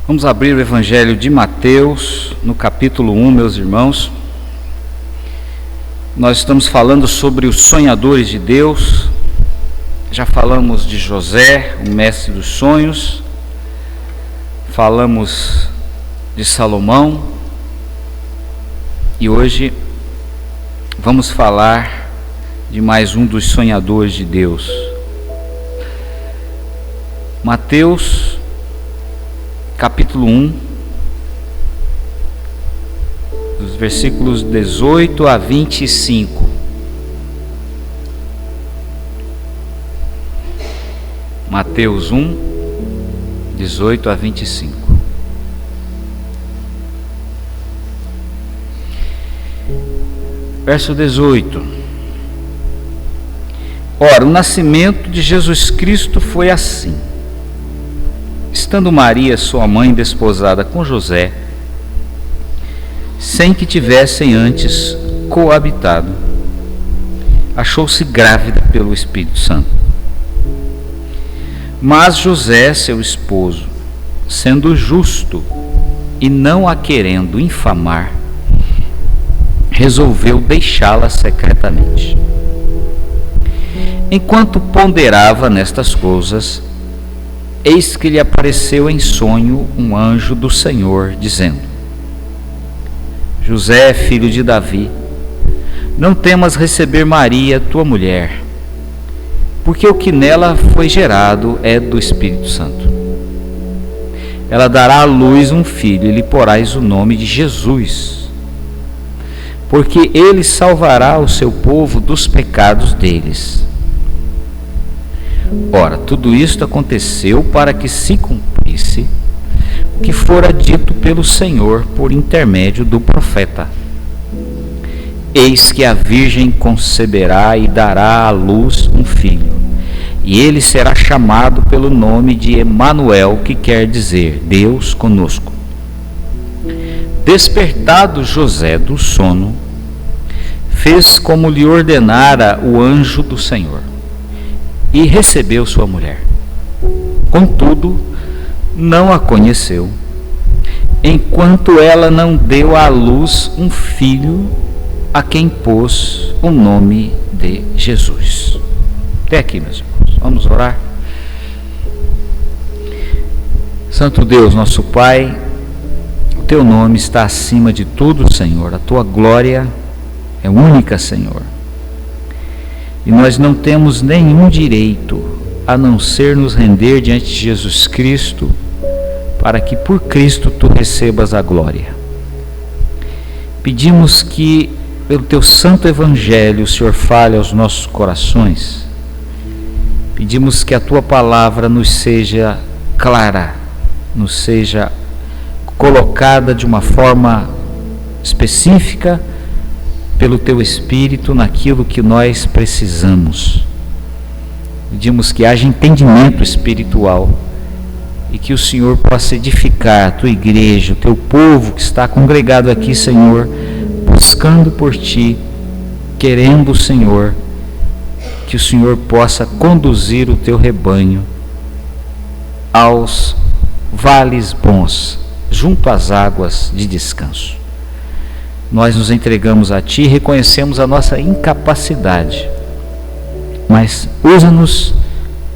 Vamos abrir o Evangelho de Mateus, no capítulo 1, meus irmãos. Nós estamos falando sobre os sonhadores de Deus. Já falamos de José, o mestre dos sonhos. Falamos de Salomão. E hoje vamos falar de mais um dos sonhadores de Deus. Mateus, capítulo 1, dos versículos 18 a 25. Mateus 1, 18 a 25. Verso 18. Ora, o nascimento de Jesus Cristo foi assim. Estando Maria, sua mãe, desposada com José, sem que tivessem antes coabitado, achou-se grávida pelo Espírito Santo. Mas José, seu esposo, sendo justo e não a querendo infamar, resolveu deixá-la secretamente. Enquanto ponderava nestas coisas, eis que lhe apareceu em sonho um anjo do Senhor, dizendo: José, filho de Davi, não temas receber Maria, tua mulher, porque o que nela foi gerado é do Espírito Santo. Ela dará à luz um filho e lhe porás o nome de Jesus, porque ele salvará o seu povo dos pecados deles. Ora, tudo isto aconteceu para que se cumprisse o que fora dito pelo Senhor por intermédio do profeta: eis que a virgem conceberá e dará à luz um filho, e ele será chamado pelo nome de Emanuel, que quer dizer Deus conosco. Despertado José do sono, fez como lhe ordenara o anjo do Senhor, e recebeu sua mulher. Contudo, não a conheceu, enquanto ela não deu à luz um filho, a quem pôs o nome de Jesus. Até aqui, meus irmãos. Vamos orar. Santo Deus, nosso Pai, o teu nome está acima de tudo, Senhor. A tua glória é única, Senhor. E nós não temos nenhum direito a não ser nos render diante de Jesus Cristo, para que por Cristo tu recebas a glória. Pedimos que, pelo teu santo evangelho, o Senhor fale aos nossos corações. Pedimos que a tua palavra nos seja clara, nos seja colocada de uma forma específica pelo teu Espírito naquilo que nós precisamos. Pedimos que haja entendimento espiritual e que o Senhor possa edificar a tua igreja, o teu povo que está congregado aqui, Senhor, buscando por ti, querendo, Senhor, que o Senhor possa conduzir o teu rebanho aos vales bons, junto às águas de descanso. Nós nos entregamos a Ti e reconhecemos a nossa incapacidade, mas usa-nos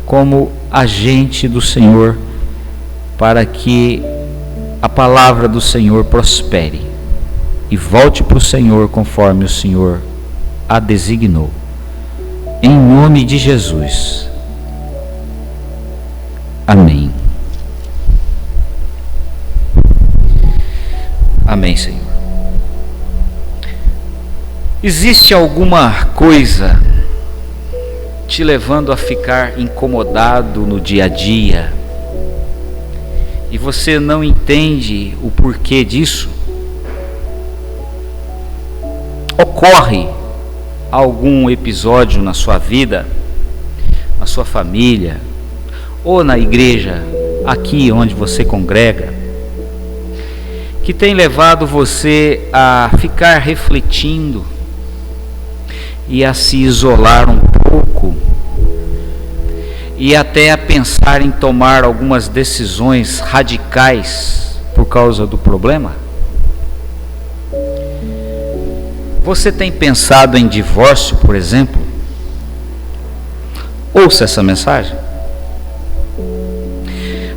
como agente do Senhor, para que a palavra do Senhor prospere e volte para o Senhor conforme o Senhor a designou. Em nome de Jesus. Amém. Amém, Senhor. Existe alguma coisa te levando a ficar incomodado no dia a dia e você não entende o porquê disso? Ocorre algum episódio na sua vida, na sua família ou na igreja, aqui onde você congrega, que tem levado você a ficar refletindo e a se isolar um pouco e até a pensar em tomar algumas decisões radicais por causa do problema? Você tem pensado em divórcio, por exemplo? Ouça essa mensagem.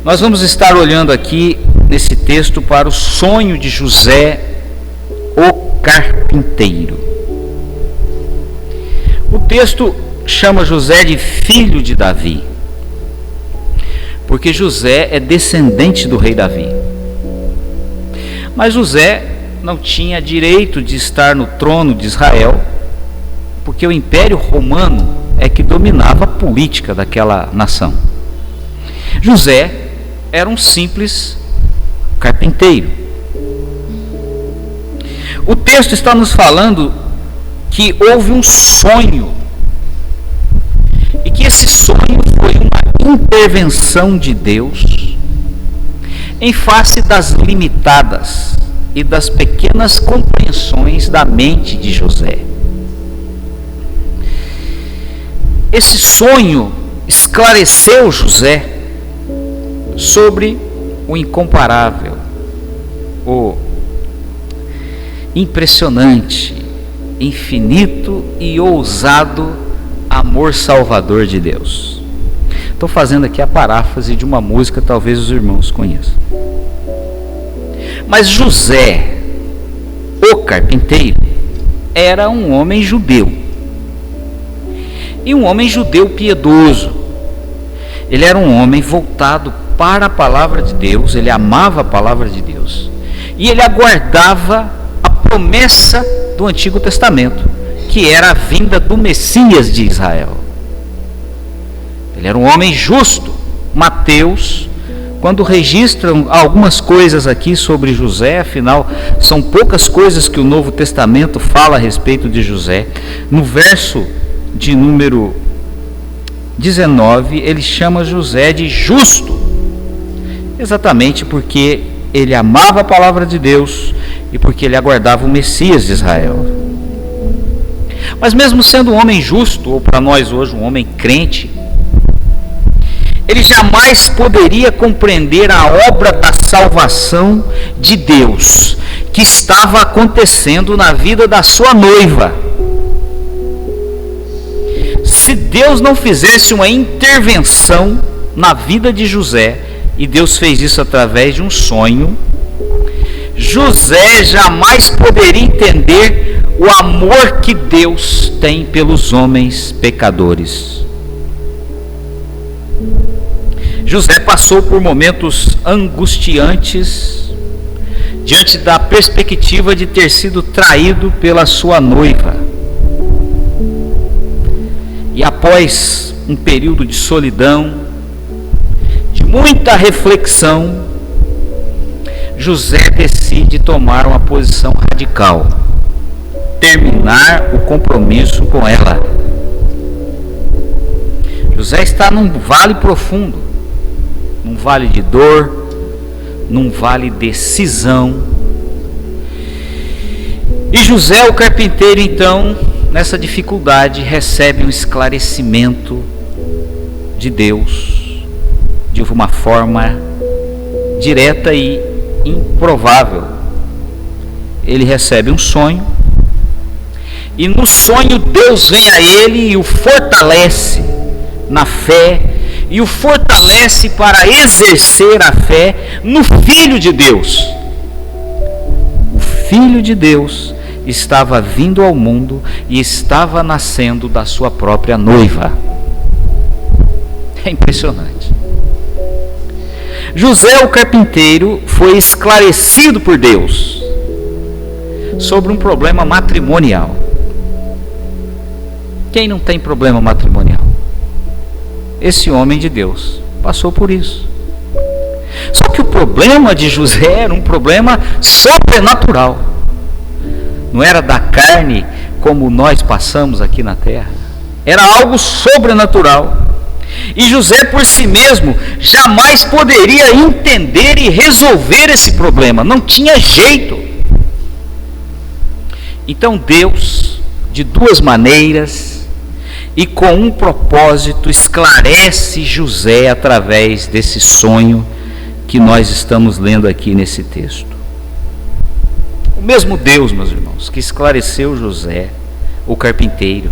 Nós vamos estar olhando aqui nesse texto para o sonho de José, o carpinteiro. O texto chama José de filho de Davi, porque José é descendente do rei Davi. Mas José não tinha direito de estar no trono de Israel, porque o Império Romano é que dominava a política daquela nação. José era um simples carpinteiro. O texto está nos falando que houve um sonho, e que esse sonho foi uma intervenção de Deus em face das limitadas e das pequenas compreensões da mente de José. Esse sonho esclareceu José sobre o incomparável, o impressionante, infinito e ousado amor salvador de Deus. Estou fazendo aqui a paráfrase de uma música, talvez os irmãos conheçam. Mas José, o carpinteiro, era um homem judeu. E um homem judeu piedoso. Ele era um homem voltado para a palavra de Deus, ele amava a palavra de Deus. E ele aguardava a promessa do Antigo Testamento, que era a vinda do Messias de Israel. Ele era um homem justo. Mateus, quando registram algumas coisas aqui sobre José, afinal, são poucas coisas que o Novo Testamento fala a respeito de José. No verso de número 19, ele chama José de justo, exatamente porque ele amava a palavra de Deus e porque ele aguardava o Messias de Israel. Mas mesmo sendo um homem justo, ou para nós hoje um homem crente, ele jamais poderia compreender a obra da salvação de Deus que estava acontecendo na vida da sua noiva. Se Deus não fizesse uma intervenção na vida de José, e Deus fez isso através de um sonho, José jamais poderia entender o amor que Deus tem pelos homens pecadores. José passou por momentos angustiantes diante da perspectiva de ter sido traído pela sua noiva. E após um período de solidão, de muita reflexão, José decide tomar uma posição radical: terminar o compromisso com ela. José está num vale profundo, num vale de dor, num vale de cisão. E José, o carpinteiro, então, nessa dificuldade, recebe um esclarecimento de Deus de uma forma direta e improvável. Ele recebe um sonho, e no sonho Deus vem a ele e o fortalece na fé, e o fortalece para exercer a fé no Filho de Deus. O Filho de Deus estava vindo ao mundo e estava nascendo da sua própria noiva. É impressionante. José, o carpinteiro, foi esclarecido por Deus sobre um problema matrimonial. Quem não tem problema matrimonial? Esse homem de Deus passou por isso. Só que o problema de José era um problema sobrenatural. Não era da carne como nós passamos aqui na terra. Era algo sobrenatural. E José por si mesmo jamais poderia entender e resolver esse problema. Não tinha jeito. Então Deus, de duas maneiras, e com um propósito esclarece José através desse sonho que nós estamos lendo aqui nesse texto. O mesmo Deus, meus irmãos, que esclareceu José, o carpinteiro,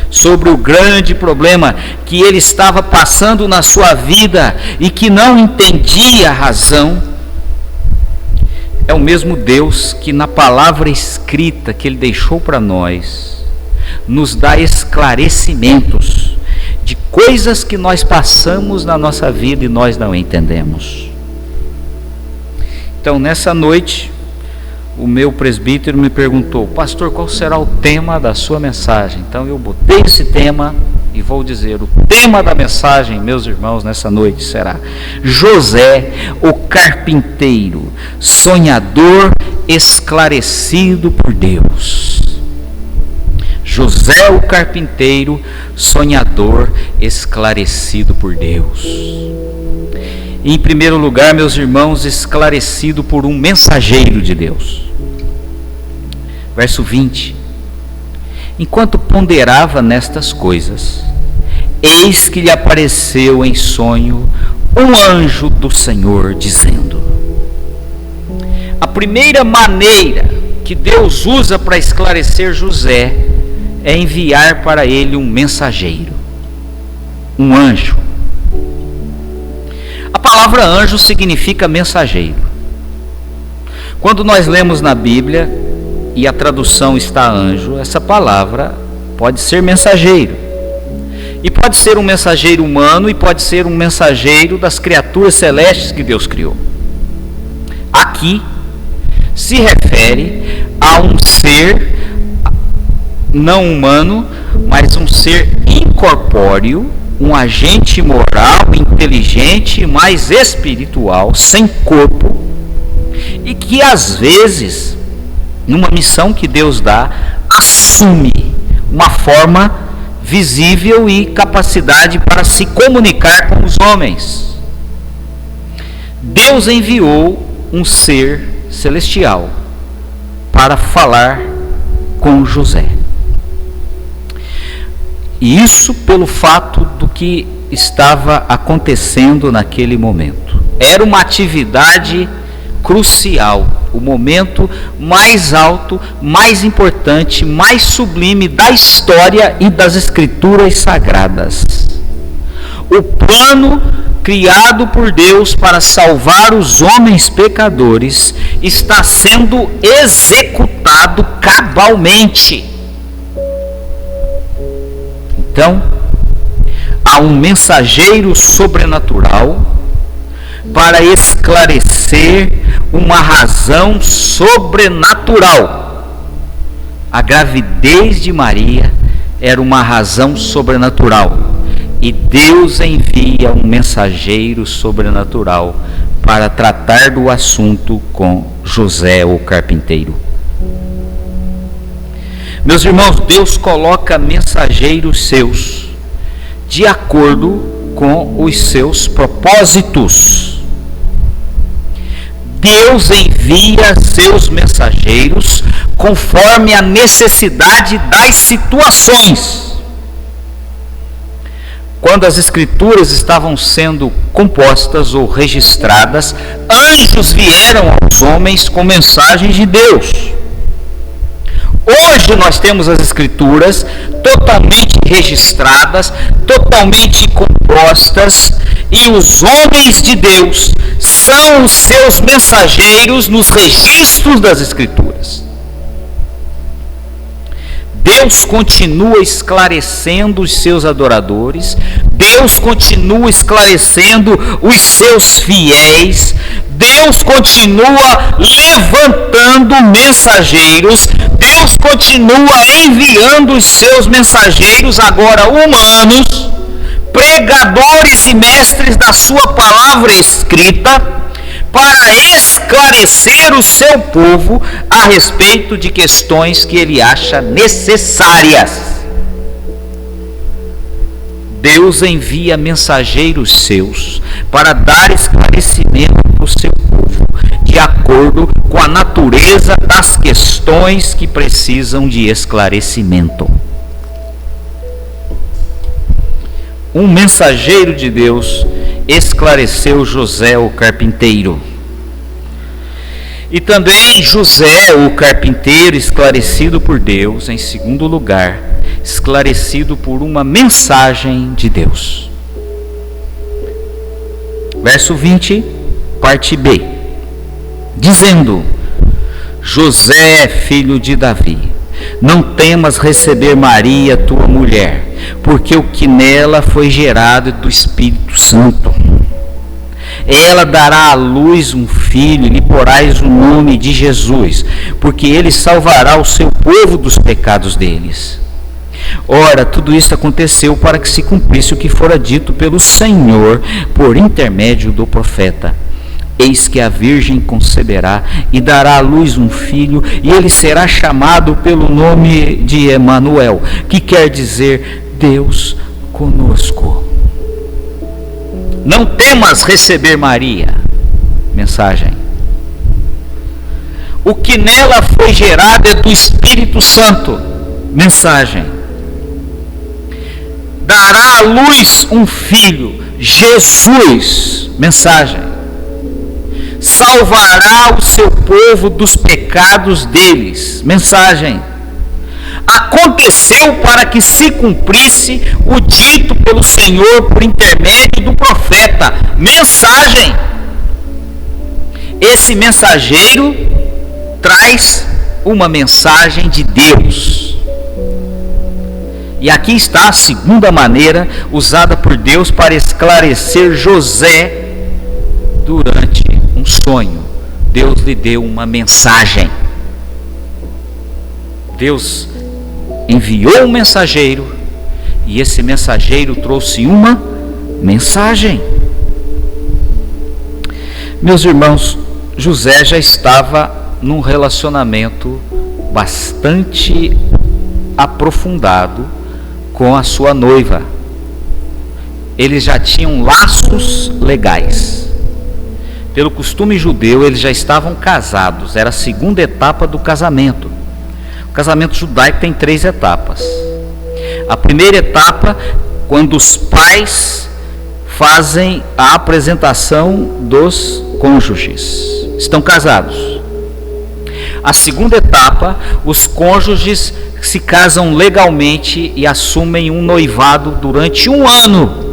sobre o grande problema que ele estava passando na sua vida e que não entendia a razão, é o mesmo Deus que na palavra escrita que ele deixou para nós, nos dá esclarecimentos de coisas que nós passamos na nossa vida e nós não entendemos. Então, nessa noite, o meu presbítero me perguntou: pastor, qual será o tema da sua mensagem? Então eu botei esse tema e vou dizer: o tema da mensagem, meus irmãos, nessa noite será José, o carpinteiro, sonhador esclarecido por Deus. José, o carpinteiro, sonhador esclarecido por Deus. Em primeiro lugar, meus irmãos, esclarecido por um mensageiro de Deus. Verso 20: enquanto ponderava nestas coisas, eis que lhe apareceu em sonho um anjo do Senhor, dizendo... A primeira maneira que Deus usa para esclarecer José é enviar para ele um mensageiro, um anjo. A palavra anjo significa mensageiro. Quando nós lemos na Bíblia e a tradução está anjo, essa palavra pode ser mensageiro. E pode ser um mensageiro humano e pode ser um mensageiro das criaturas celestes que Deus criou. Aqui se refere a um ser não humano, mas um ser incorpóreo, um agente moral, inteligente, mas espiritual, sem corpo, e que às vezes, numa missão que Deus dá, assume uma forma visível e capacidade para se comunicar com os homens. Deus enviou um ser celestial para falar com José. E isso pelo fato do que estava acontecendo naquele momento. Era uma atividade crucial, o momento mais alto, mais importante, mais sublime da história e das escrituras sagradas. O plano criado por Deus para salvar os homens pecadores está sendo executado cabalmente. Então, há um mensageiro sobrenatural para esclarecer uma razão sobrenatural. A gravidez de Maria era uma razão sobrenatural, e Deus envia um mensageiro sobrenatural para tratar do assunto com José, o carpinteiro. Meus irmãos, Deus coloca mensageiros seus de acordo com os seus propósitos. Deus envia seus mensageiros conforme a necessidade das situações. Quando as escrituras estavam sendo compostas ou registradas, anjos vieram aos homens com mensagens de Deus. Hoje nós temos as escrituras totalmente registradas, totalmente compostas, e os homens de Deus são os seus mensageiros nos registros das escrituras. Deus continua esclarecendo os seus adoradores, Deus continua esclarecendo os seus fiéis, Deus continua levantando mensageiros, Deus continua enviando os seus mensageiros, agora humanos, pregadores e mestres da sua palavra escrita, para esclarecer o seu povo a respeito de questões que ele acha necessárias. Deus envia mensageiros seus para dar esclarecimento para o seu povo, de acordo com a natureza das questões que precisam de esclarecimento. um mensageiro de Deus esclareceu José, o carpinteiro. E também José, o carpinteiro, esclarecido por Deus, em segundo lugar, esclarecido por uma mensagem de Deus. Verso 20, parte B, dizendo: José, filho de Davi, não temas receber Maria, tua mulher, porque o que nela foi gerado do Espírito Santo. Ela dará à luz um filho, e lhe porás o nome de Jesus, porque ele salvará o seu povo dos pecados deles. Ora, tudo isso aconteceu para que se cumprisse o que fora dito pelo Senhor por intermédio do profeta. Eis que a virgem conceberá e dará à luz um filho, e ele será chamado pelo nome de Emanuel, que quer dizer Deus conosco. Não temas receber Maria. Mensagem. O que nela foi gerado é do Espírito Santo. Mensagem. Dará à luz um filho, Jesus. Mensagem. Salvará o seu povo dos pecados deles. Mensagem. Aconteceu para que se cumprisse o dito pelo Senhor por intermédio do profeta. Mensagem. Esse mensageiro traz uma mensagem de Deus. E aqui está a segunda maneira usada por Deus para esclarecer José durante um sonho. Deus lhe deu uma mensagem. Deus enviou um mensageiro, e esse mensageiro trouxe uma mensagem. Meus irmãos, José já estava num relacionamento bastante aprofundado com a sua noiva. Eles já tinham laços legais. Pelo costume judeu, eles já estavam casados, era a segunda etapa do casamento. O casamento judaico tem 3 etapas. A primeira etapa, quando os pais fazem a apresentação dos cônjuges, estão casados. A segunda etapa, os cônjuges se casam legalmente e assumem um noivado durante 1 ano.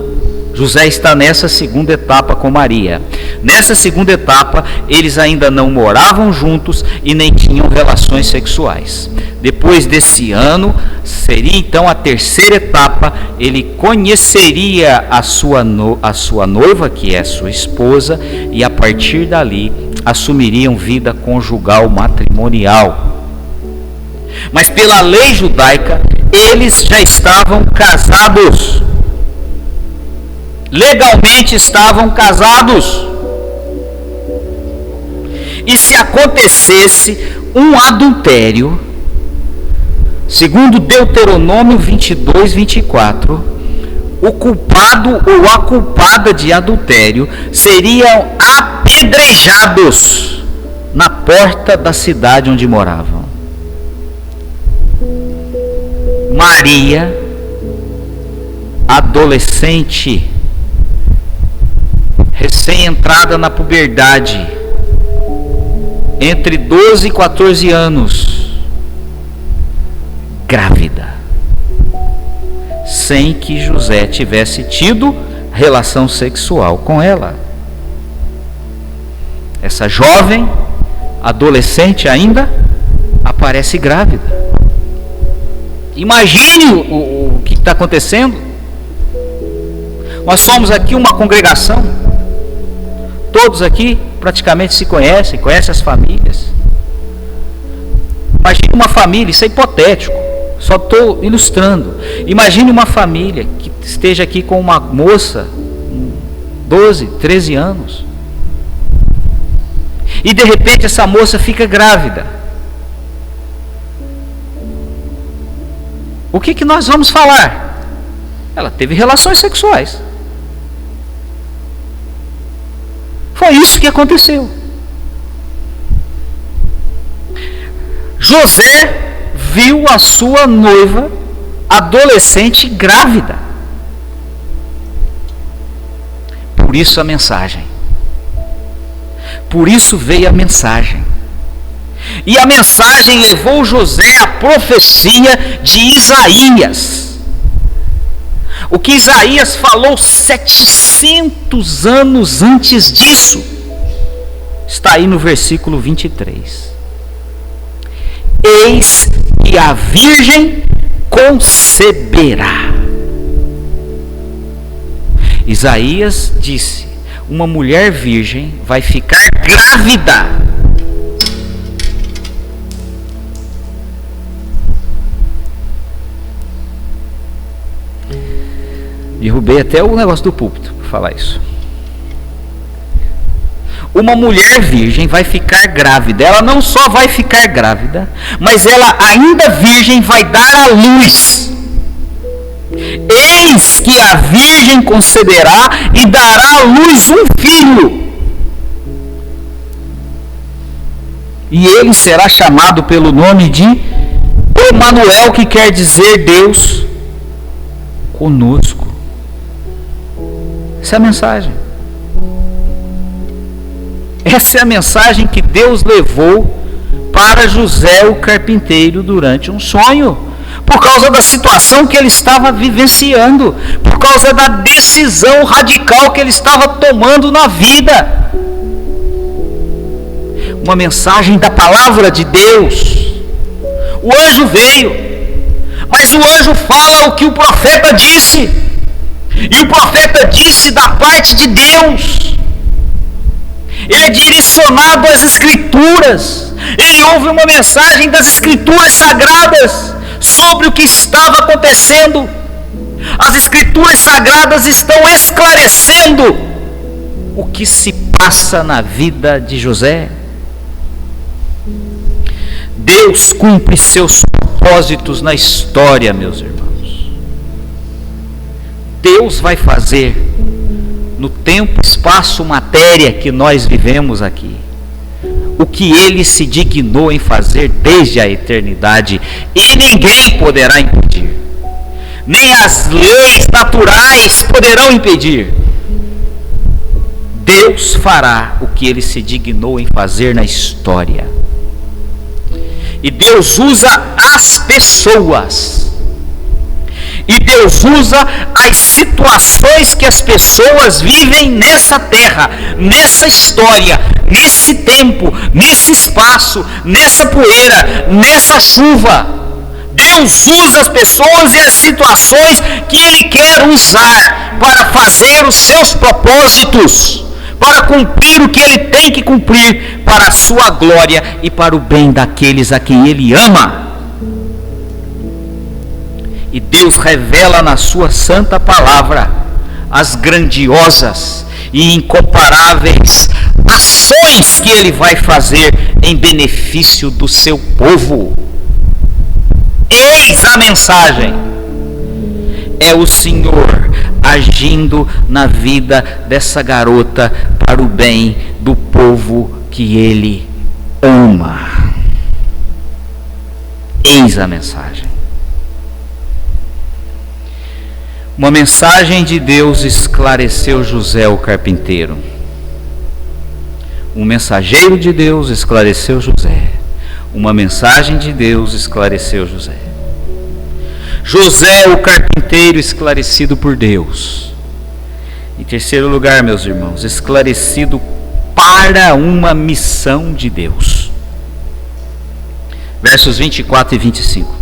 José está nessa segunda etapa com Maria. Nessa segunda etapa, eles ainda não moravam juntos e nem tinham relações sexuais. Depois desse ano, seria então a terceira etapa. Ele conheceria a sua noiva, que é sua esposa, e a partir dali assumiriam vida conjugal matrimonial. Mas pela lei judaica, eles já estavam casados. Legalmente estavam casados. E se acontecesse um adultério, segundo Deuteronômio 22, 24, o culpado ou a culpada de adultério seriam apedrejados na porta da cidade onde moravam. Maria, adolescente, recém-entrada na puberdade, entre 12 e 14 anos, grávida, sem que José tivesse tido relação sexual com ela. Essa jovem, adolescente ainda, aparece grávida. Imagine o que está acontecendo. Nós somos aqui uma congregação, todos aqui praticamente se conhecem as famílias. Imagine uma família, isso é hipotético, só estou ilustrando. Imagine uma família que esteja aqui com uma moça, 12, 13 anos, e de repente essa moça fica grávida. O que nós vamos falar? Ela teve relações sexuais. Foi isso que aconteceu. José viu a sua noiva adolescente grávida. Por isso a mensagem. Por isso veio a mensagem. E a mensagem levou José à profecia de Isaías. O que Isaías falou 700 anos antes disso, está aí no versículo 23. Eis que a virgem conceberá. Isaías disse: uma mulher virgem vai ficar grávida. Derrubei até o negócio do púlpito para falar isso. Uma mulher virgem vai ficar grávida. Ela não só vai ficar grávida, mas ela ainda virgem vai dar à luz. Eis que a virgem conceberá e dará à luz um filho. E ele será chamado pelo nome de Emanuel, que quer dizer Deus conosco. Essa é a mensagem. Essa é a mensagem que Deus levou para José o carpinteiro durante um sonho, por causa da situação que ele estava vivenciando, por causa da decisão radical que ele estava tomando na vida. Uma mensagem da palavra de Deus. O anjo veio, mas o anjo fala o que o profeta disse, e o profeta disse da parte de Deus. Ele é direcionado às Escrituras. Ele ouve uma mensagem das Escrituras sagradas sobre o que estava acontecendo. As Escrituras sagradas estão esclarecendo o que se passa na vida de José. Deus cumpre seus propósitos na história, meus irmãos. Deus vai fazer no tempo, espaço, matéria que nós vivemos aqui, o que Ele se dignou em fazer desde a eternidade, e ninguém poderá impedir, nem as leis naturais poderão impedir. Deus fará o que Ele se dignou em fazer na história. E Deus usa as pessoas. E Deus usa as situações que as pessoas vivem nessa terra, nessa história, nesse tempo, nesse espaço, nessa poeira, nessa chuva. Deus usa as pessoas e as situações que Ele quer usar para fazer os seus propósitos, para cumprir o que Ele tem que cumprir, para a sua glória e para o bem daqueles a quem Ele ama. E Deus revela na sua santa palavra as grandiosas e incomparáveis ações que Ele vai fazer em benefício do seu povo. Eis a mensagem. É o Senhor agindo na vida dessa garota para o bem do povo que Ele ama. Eis a mensagem. Uma mensagem de Deus esclareceu José o carpinteiro. Um mensageiro de Deus esclareceu José. Uma mensagem de Deus esclareceu José. José o carpinteiro esclarecido por Deus. Em terceiro lugar, meus irmãos, esclarecido para uma missão de Deus. Versos 24 e 25.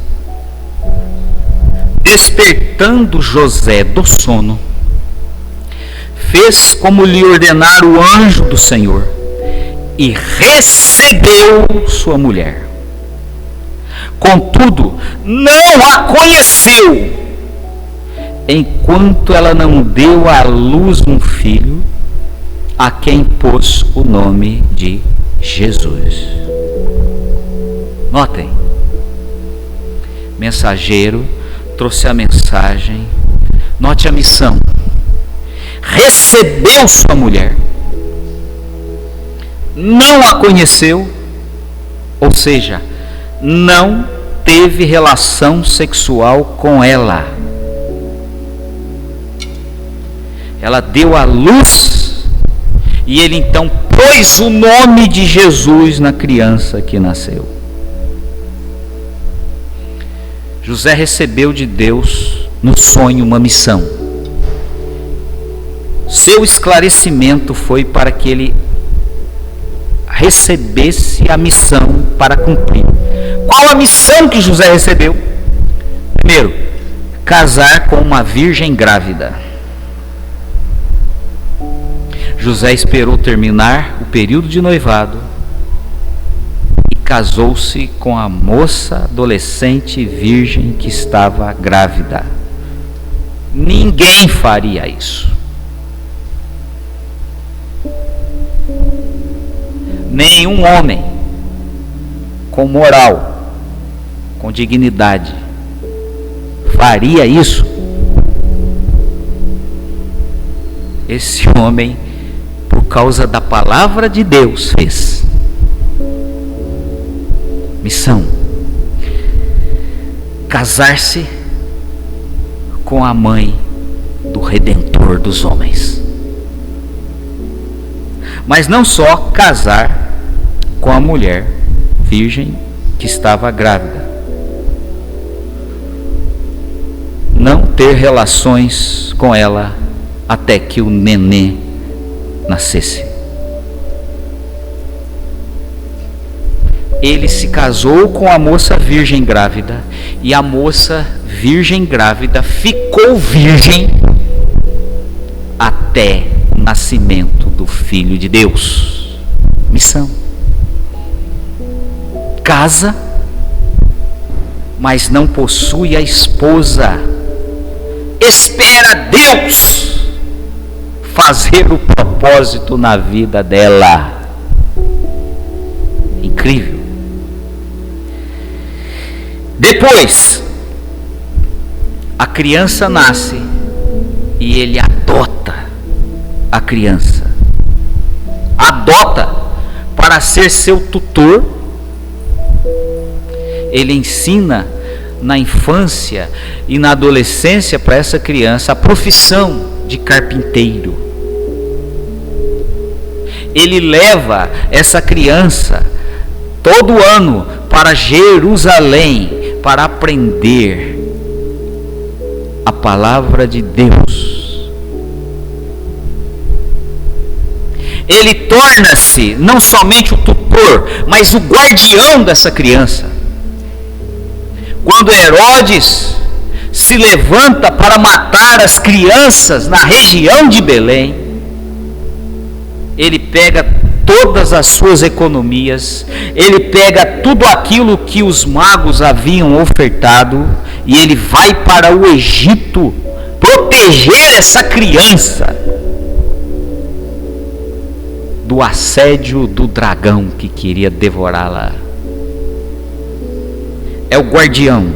Despertando José do sono, fez como lhe ordenara o anjo do Senhor e recebeu sua mulher. Contudo, não a conheceu, enquanto ela não deu à luz um filho, a quem pôs o nome de Jesus. Notem, mensageiro trouxe a mensagem. Note a missão. Recebeu sua mulher, não a conheceu, ou seja, não teve relação sexual com ela. Ela deu à luz E ele então pôs o nome de Jesus na criança que nasceu. José recebeu de Deus no sonho uma missão. Seu esclarecimento foi para que ele recebesse a missão para cumprir. Qual a missão que José recebeu? Primeiro, casar com uma virgem grávida. José esperou terminar o período de noivado e casou-se com a moça adolescente virgem que estava grávida. Ninguém faria isso. Nenhum homem com moral, com dignidade, faria isso. Esse homem, por causa da palavra de Deus, fez. Missão: casar-se com a mãe do Redentor dos homens. Mas não só casar com a mulher virgem que estava grávida. Não ter relações com ela até que o nenê nascesse. Ele se casou com a moça virgem grávida, e a moça virgem grávida ficou virgem até o nascimento do Filho de Deus. Missão: casa, mas não possui a esposa. Espera Deus fazer o propósito na vida dela. Incrível. Depois, a criança nasce e ele adota a criança. Adota para ser seu tutor. Ele ensina na infância e na adolescência para essa criança a profissão de carpinteiro. Ele leva essa criança todo ano para Jerusalém para aprender a palavra de Deus. Ele torna-se não somente o tutor, mas o guardião dessa criança. Quando Herodes se levanta para matar as crianças na região de Belém, ele pega todas as suas economias, ele pega tudo aquilo que os magos haviam ofertado, e ele vai para o Egito proteger essa criança do assédio do dragão que queria devorá-la. É o guardião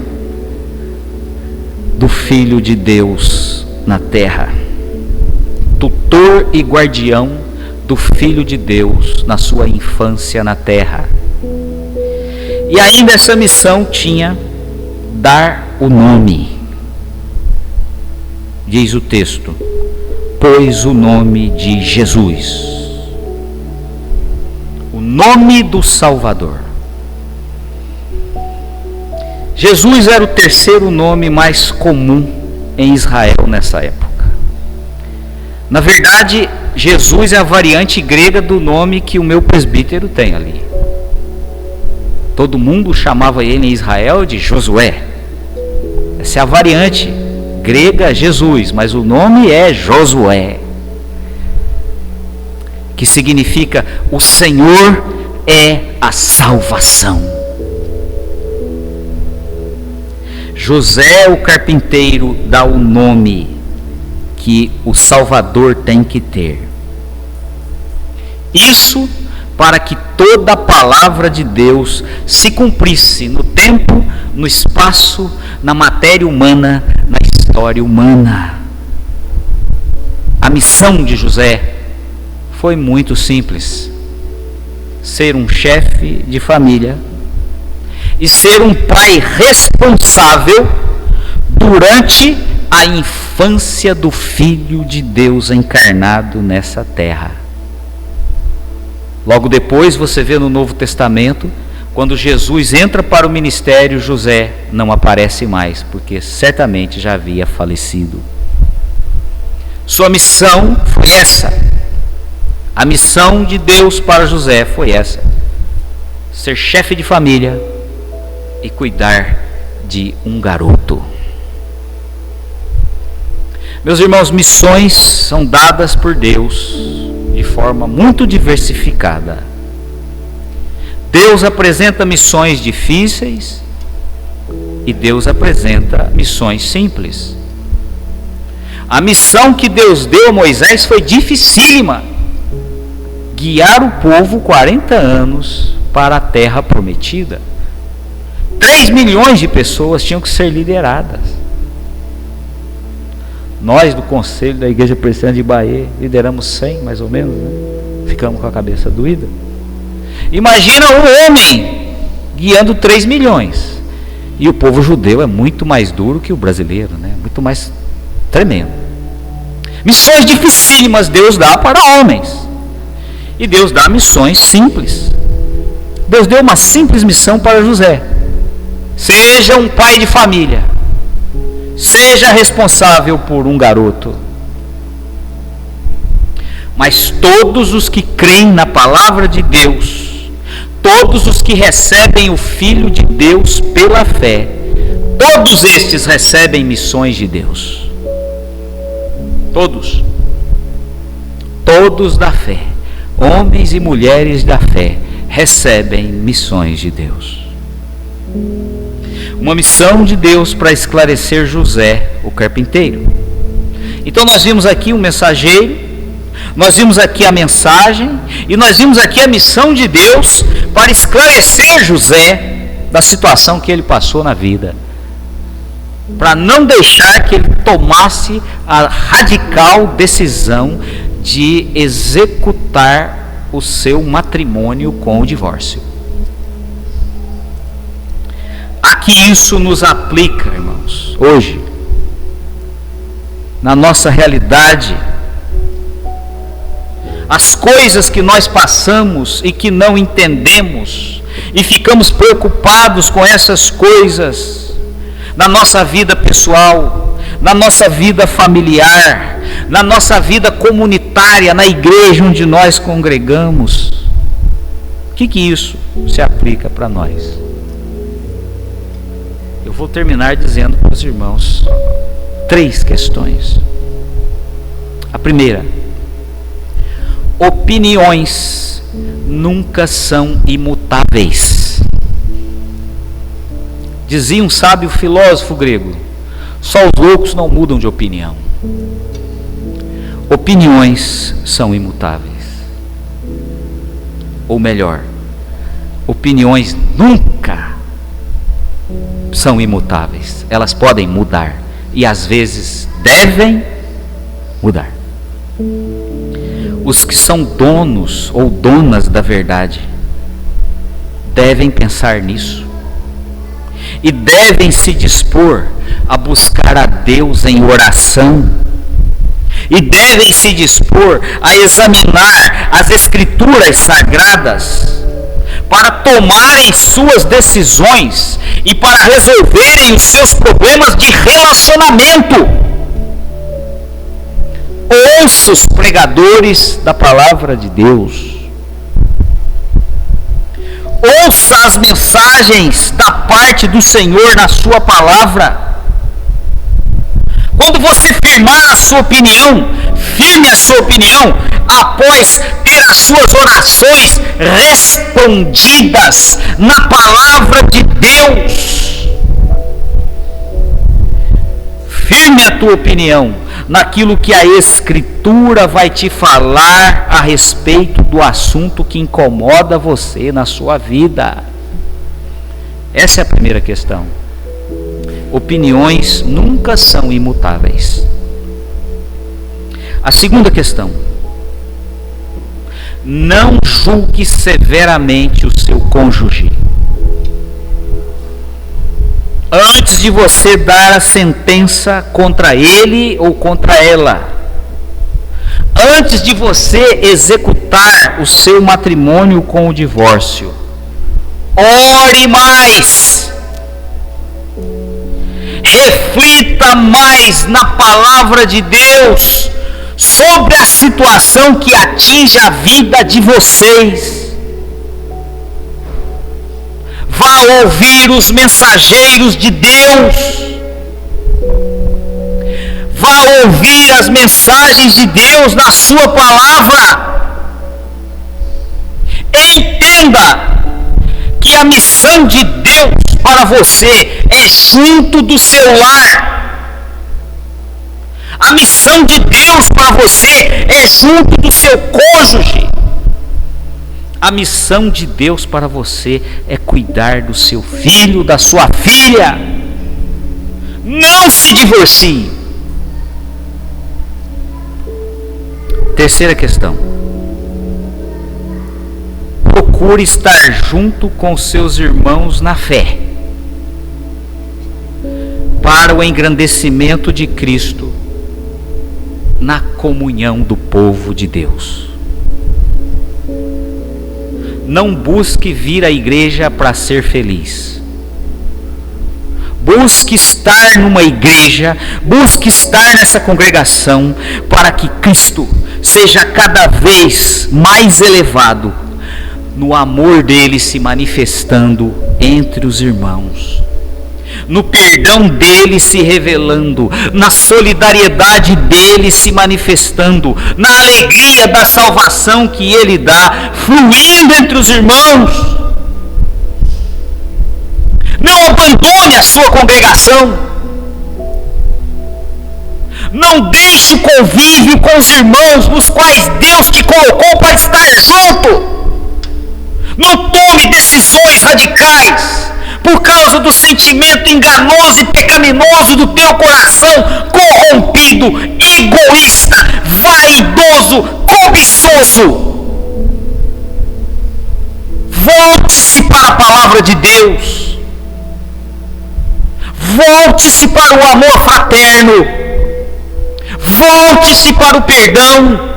do Filho de Deus na terra, tutor e guardião do Filho de Deus na sua infância na terra. E ainda essa missão tinha dar o nome. Diz o texto: pôs o nome de Jesus, o nome do Salvador. Jesus era o terceiro nome mais comum em Israel nessa época. Na verdade, Jesus é a variante grega do nome que o meu presbítero tem ali. Todo mundo chamava ele em Israel de Josué. Essa é a variante grega Jesus, mas o nome é Josué, que significa o Senhor é a salvação. José, o carpinteiro, dá o nome que o Salvador tem que ter. Isso para que toda a palavra de Deus se cumprisse no tempo, no espaço, na matéria humana, na história humana. A missão de José foi muito simples: ser um chefe de família e ser um pai responsável durante a infância do Filho de Deus encarnado nessa terra. Logo depois você vê no Novo Testamento, quando Jesus entra para o ministério, José não aparece mais, porque certamente já havia falecido. Sua missão foi essa. A missão de Deus para José foi essa: ser chefe de família e cuidar de um garoto. Meus irmãos, missões são dadas por Deus de forma muito diversificada. Deus apresenta missões difíceis e Deus apresenta missões simples. A missão que Deus deu a Moisés foi dificílima: guiar o povo 40 anos para a terra prometida. 3 milhões de pessoas tinham que ser lideradas. Nós do Conselho da Igreja Presbiteriana de Bahia lideramos 100 mais ou menos, né? Ficamos com a cabeça doída. Imagina um homem guiando 3 milhões. E o povo judeu é muito mais duro que o brasileiro, né? Muito mais tremendo. Missões dificílimas Deus dá para homens. E Deus dá missões simples. Deus deu uma simples missão para José: seja um pai de família, seja responsável por um garoto. Mas todos os que creem na palavra de Deus, todos os que recebem o Filho de Deus pela fé, todos estes recebem missões de Deus. Todos da fé, homens e mulheres da fé, recebem missões de Deus. Uma missão de Deus para esclarecer José, o carpinteiro. Então nós vimos aqui um mensageiro, nós vimos aqui a mensagem, e nós vimos aqui a missão de Deus para esclarecer José da situação que ele passou na vida, para não deixar que ele tomasse a radical decisão de executar o seu matrimônio com o divórcio. Aqui isso nos aplica, irmãos, hoje, na nossa realidade. As coisas que nós passamos e que não entendemos, e ficamos preocupados com essas coisas, na nossa vida pessoal, na nossa vida familiar, na nossa vida comunitária, na igreja onde nós congregamos. O que isso se aplica para nós? Eu vou terminar dizendo para os irmãos 3 questões. A primeira: opiniões nunca são imutáveis. Dizia um sábio filósofo grego: só os loucos não mudam de opinião. Opiniões são imutáveis. Ou melhor, opiniões nunca são imutáveis. Elas podem mudar e às vezes devem mudar. Os que são donos ou donas da verdade devem pensar nisso e devem se dispor a buscar a Deus em oração, e devem se dispor a examinar as Escrituras Sagradas para tomarem suas decisões e para resolverem os seus problemas de relacionamento. Ouça os pregadores da palavra de Deus. Ouça as mensagens da parte do Senhor na sua palavra. Quando você firmar a sua opinião, firme a sua opinião após ter as suas orações respondidas na palavra de Deus. Firme a tua opinião naquilo que a Escritura vai te falar a respeito do assunto que incomoda você na sua vida. Essa é a primeira questão. Opiniões nunca são imutáveis. A segunda questão: não julgue severamente o seu cônjuge antes de você dar a sentença contra ele ou contra ela. antes de você executar o seu matrimônio com o divórcio, ore mais, reflita mais na palavra de Deus sobre a situação que atinge a vida de vocês. Vá ouvir os mensageiros de Deus, vá ouvir as mensagens de Deus na sua palavra. Entenda que a missão de Deus para você é junto do seu lar. A missão de Deus para você é junto do seu cônjuge. A missão de Deus para você é cuidar do seu filho, da sua filha. Não se divorcie. Terceira questão: procure estar junto com seus irmãos na fé, para o engrandecimento de Cristo, na comunhão do povo de Deus. Não busque vir à igreja para ser feliz. Busque estar numa igreja, busque estar nessa congregação, para que Cristo seja cada vez mais elevado, no amor dele se manifestando entre os irmãos, no perdão dele se revelando, na solidariedade dele se manifestando, na alegria da salvação que ele dá, fluindo entre os irmãos. Não abandone a sua congregação. Não deixe o convívio com os irmãos nos quais Deus te colocou para estar junto. Não tome decisões radicais por causa do sentimento enganoso e pecaminoso do teu coração corrompido, egoísta, vaidoso, cobiçoso. Volte-se para a palavra de Deus. Volte-se para o amor fraterno. Volte-se para o perdão.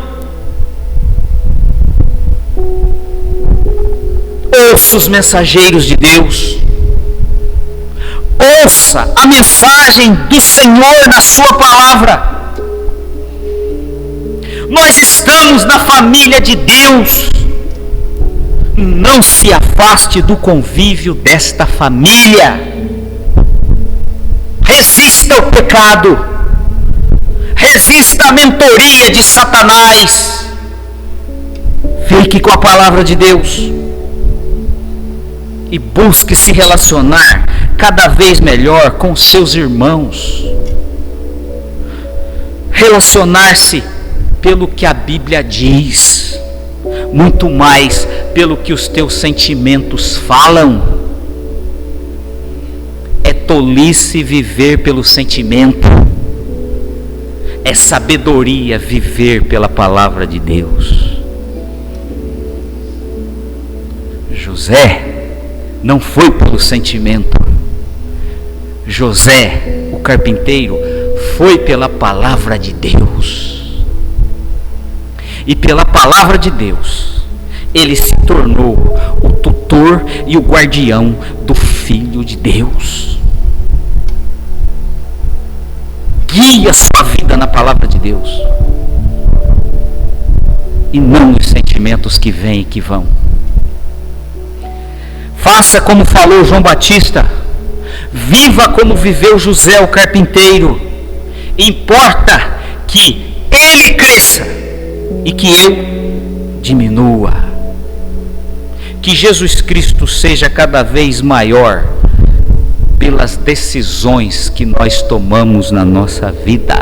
Ouça os mensageiros de Deus. Ouça a mensagem do Senhor na sua palavra. Nós estamos na família de Deus. Não se afaste do convívio desta família. Resista ao pecado. Resista à mentoria de Satanás. Fique com a palavra de Deus e busque se relacionar cada vez melhor com seus irmãos. Relacionar-se pelo que a Bíblia diz, muito mais pelo que os teus sentimentos falam. É tolice viver pelo sentimento. É sabedoria viver pela palavra de Deus. José não foi pelo sentimento. José, o carpinteiro, foi pela palavra de Deus. E pela palavra de Deus, ele se tornou o tutor e o guardião do Filho de Deus. Guie a sua vida na palavra de Deus e não nos sentimentos que vêm e que vão. Faça como falou João Batista. Viva como viveu José o carpinteiro. Importa que ele cresça e que eu diminua. Que Jesus Cristo seja cada vez maior pelas decisões que nós tomamos na nossa vida.